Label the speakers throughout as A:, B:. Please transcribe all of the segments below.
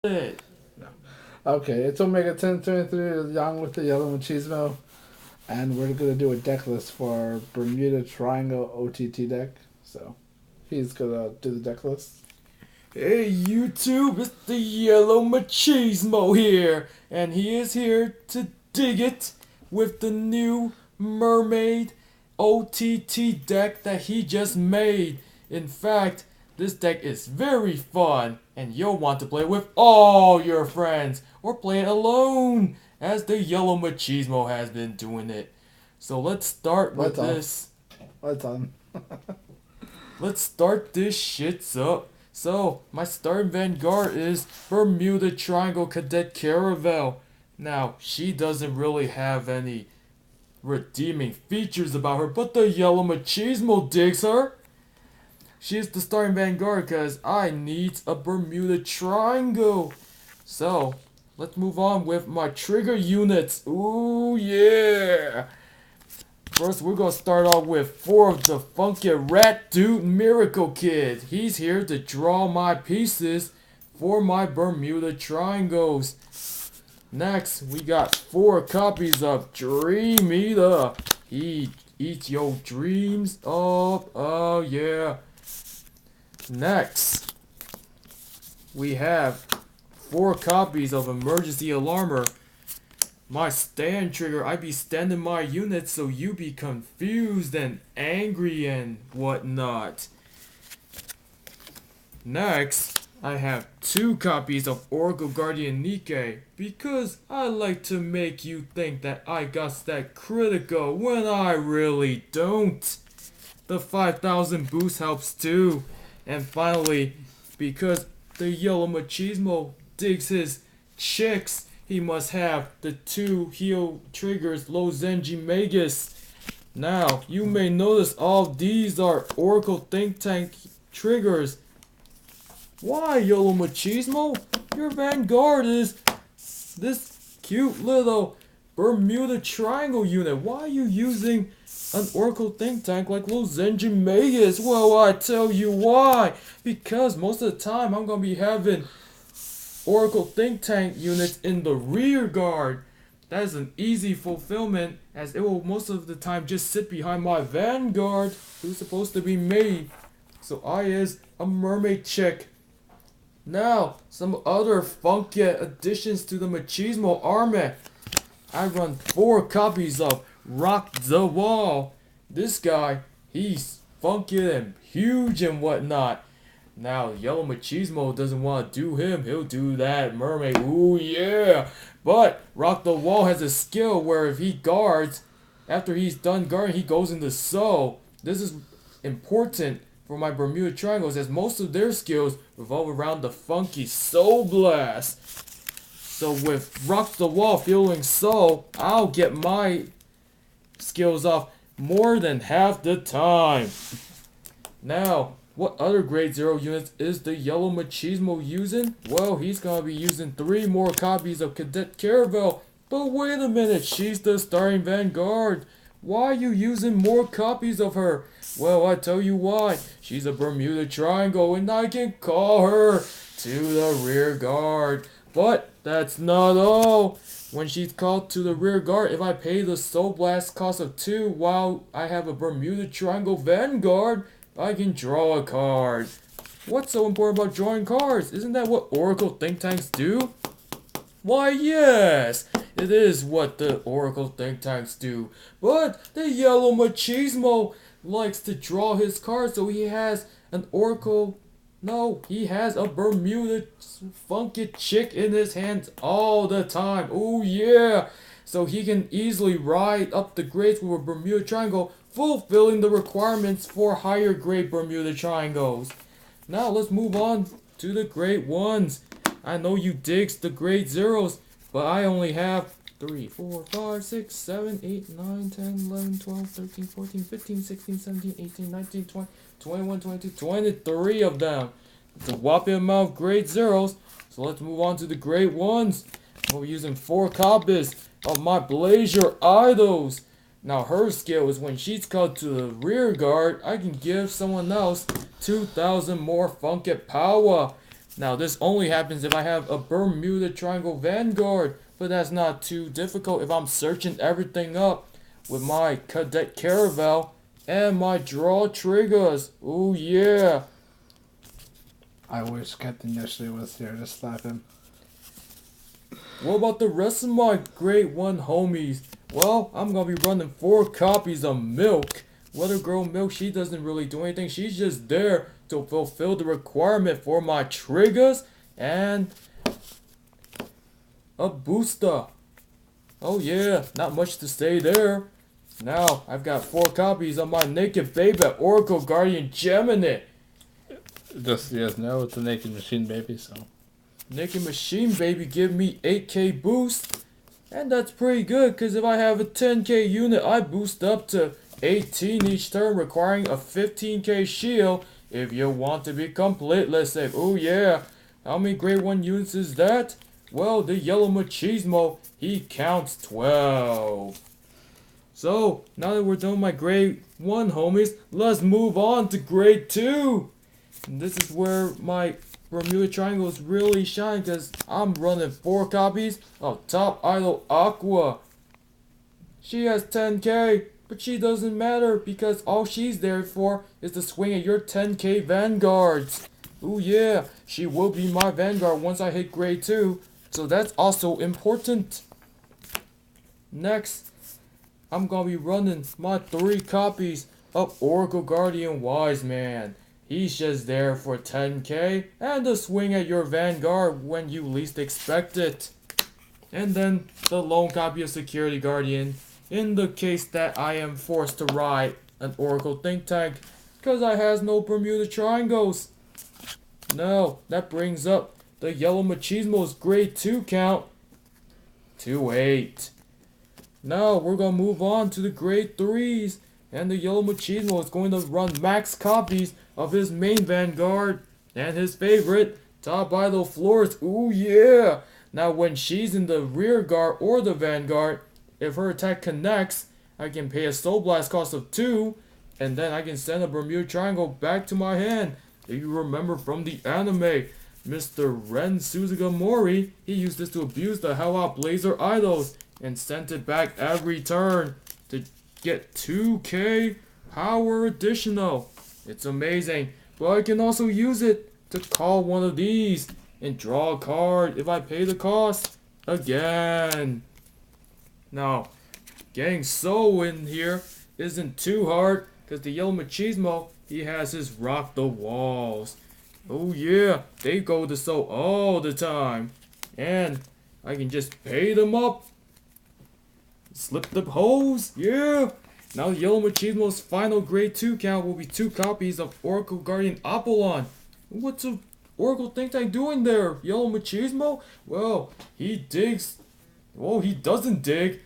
A: it.
B: No. Okay, it's Omega 1023 Young with the Yellow Machismo, and we're gonna do a deck list for our Bermuda Triangle OTT deck. So he's gonna do the deck list.
A: Hey YouTube, it's the Yellow Machismo here, and he is here to dig it with the new Mermaid OTT deck that he just made. In fact, this deck is very fun, and you'll want to play with all your friends, or play it alone, as the Yellow Machismo has been doing it. So let's start with
B: What's on?
A: this.
B: What's on?
A: Let's start this shits up. So, my starting vanguard is Bermuda Triangle Cadet Caravel. Now, she doesn't really have any redeeming features about her, but the Yellow Machismo digs her. She's the starting vanguard because I need a Bermuda Triangle. So, let's move on with my trigger units. Ooh, yeah! First, we're gonna start off with 4 of the funky Rat Dude Miracle Kid. He's here to draw my pieces for my Bermuda Triangles. Next, we got 4 copies of Dream Eater. He eats your dreams up. Oh yeah. Next, we have 4 copies of Emergency Alarmer. My stand trigger, I be standing my units so you be confused and angry and whatnot. Next, I have 2 copies of Oracle Guardian Nikkei because I like to make you think that I got that critical when I really don't. The 5000 boost helps too. And finally, because the Yellow Machismo digs his chicks, he must have the 2 heal triggers Lozenji Magus. Now, you may notice all these are Oracle Think Tank triggers. Why, Yellow Machismo? Your vanguard is this cute little Bermuda Triangle unit. Why are you using an Oracle Think Tank like Lozenji Magus? Well, I tell you why. Because most of the time I'm gonna be having Oracle Think Tank units in the rear guard. That is an easy fulfillment as it will most of the time just sit behind my vanguard who's supposed to be me. So I is a mermaid chick. Now, some other funky additions to the Machismo army. I run 4 copies of Rock the Wall. This guy, he's funky and huge and whatnot. Now, Yellow Machismo doesn't want to do him. He'll do that mermaid. Ooh, yeah. But Rock the Wall has a skill where if he guards, after he's done guarding, he goes into soul. This is important for my Bermuda Triangles as most of their skills revolve around the funky Soul Blast. So with Rock the Wall feeling soul, I'll get my skills off more than half the time. Now, what other grade 0 units is the Yellow Machismo using? Well, he's gonna be using 3 more copies of Cadet Caravel. But wait a minute, she's the starting vanguard. Why are you using more copies of her? Well, I tell you why. She's a Bermuda Triangle and I can call her to the rear guard. But that's not all. When she's called to the rear guard, if I pay the Soul Blast cost of 2 while I have a Bermuda Triangle Vanguard, I can draw a card. What's so important about drawing cards? Isn't that what Oracle Think Tanks do? Why, yes, it is what the Oracle Think Tanks do. But the Yellow Machismo likes to draw his cards, so he has an Oracle. No, he has a Bermuda funky chick in his hands all the time. Oh, yeah. So he can easily ride up the grades with a Bermuda Triangle, fulfilling the requirements for higher grade Bermuda Triangles. Now let's move on to the grade 1s. I know you digs the grade 0s, but I only have 3, 4, 5, 6, 7, 8, 9, 10, 11, 12, 13, 14, 15, 16, 17, 18, 19, 20, 21, 22, 23 of them. It's a whopping amount of grade 0s. So let's move on to the grade 1s. We're using 4 copies of my Blazer Idols. Now her skill is when she's called to the rear guard, I can give someone else 2000 more funky power. Now this only happens if I have a Bermuda Triangle Vanguard, but that's not too difficult if I'm searching everything up with my Cadet Caravel and my draw triggers. Ooh yeah.
B: I wish Captain Yesterday was here to slap him.
A: What about the rest of my grade 1 homies? Well, I'm gonna be running 4 copies of Milk. Weather Girl Milk, she doesn't really do anything. She's just there to fulfill the requirement for my triggers and a booster. Oh yeah, not much to say there. Now, I've got 4 copies of my Naked Baby Oracle Guardian Gemini.
B: Just yes, no, it's a naked machine baby, so.
A: Naked Machine Baby give me 8k boost. And that's pretty good, because if I have a 10k unit, I boost up to 18 each turn, requiring a 15k shield if you want to be completely safe. Oh yeah, how many grade 1 units is that? Well, the Yellow Machismo, he counts 12. So, now that we're done with my grade 1 homies, let's move on to grade 2. And this is where my Bermuda Triangles really shine, because I'm running 4 copies of Top Idol Aqua. She has 10k, but she doesn't matter because all she's there for is to swing at your 10k Vanguards. Ooh yeah, she will be my Vanguard once I hit grade 2, so that's also important. Next, I'm gonna be running my 3 copies of Oracle Guardian Wise Man. He's just there for 10k and to swing at your Vanguard when you least expect it. And then the lone copy of Security Guardian in the case that I am forced to ride an Oracle Think Tank because I has no Bermuda Triangles. No, that brings up the Yellow Machismo's grade 2 count to 8. Now we're gonna move on to the grade 3s, and the Yellow Machismo is going to run max copies of his main Vanguard and his favorite, Top Idol Florist. Ooh yeah! Now when she's in the rear guard or the Vanguard, if her attack connects, I can pay a Soul Blast cost of 2, and then I can send a Bermuda Triangle back to my hand. If you remember from the anime, Mr. Ren Suzugamori, he used this to abuse the hell out Blazer Idols and sent it back every turn to get 2k power additional. It's amazing, but I can also use it to call one of these and draw a card if I pay the cost again. Now, getting So in here isn't too hard because the Yellow Machismo, he has his Rock the Walls. Oh yeah, they go to So all the time. And I can just pay them up. Slip the hose, yeah! Now the Yellow Machismo's final grade 2 count will be 2 copies of Oracle Guardian Apollon. What's a Oracle Think Tank doing there, Yellow Machismo? Well, he digs... Well, he doesn't dig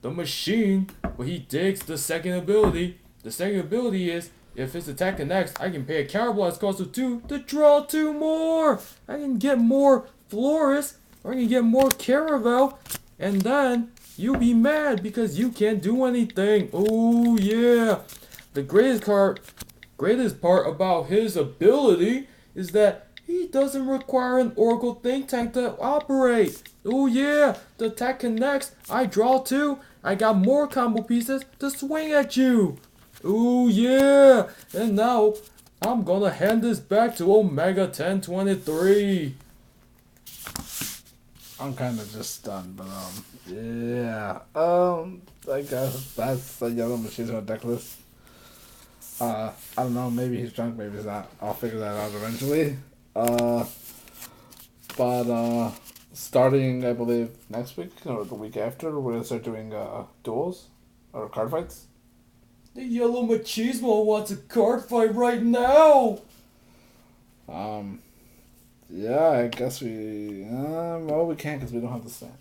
A: the machine, but he digs the second ability. The second ability is, if his attack connects, I can pay a counter blast cost of 2 to draw 2 more! I can get more Florist, or I can get more Caravel, and then you be mad because you can't do anything. Oh yeah. The greatest part about his ability is that he doesn't require an Oracle Think Tank to operate. Oh yeah. The attack connects. I draw 2. I got more combo pieces to swing at you. Oh yeah. And now I'm gonna hand this back to Omega 1023.
B: I'm kind of just stunned, but yeah. I guess that's the Yellow Machismo deck list. I don't know. Maybe he's drunk. Maybe he's not. I'll figure that out eventually. But starting, I believe, next week or the week after, we're gonna start doing duels or card fights.
A: The Yellow Machismo wants a card fight right now.
B: Yeah, I guess we. Well, we can't because we don't have the stand.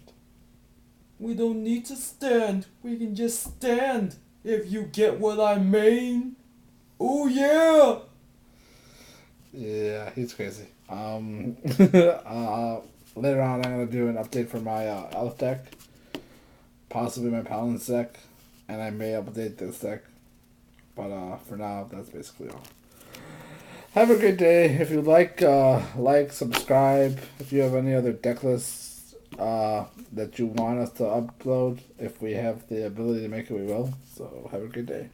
A: We don't need to stand. We can just stand. If you get what I mean. Oh yeah.
B: Yeah, he's crazy. Later on, I'm gonna do an update for my Elf deck, possibly my Paladin's deck, and I may update this deck. But for now, that's basically all. Have a great day. If you like, subscribe. If you have any other deck lists that you want us to upload, if we have the ability to make it, we will. So have a good day.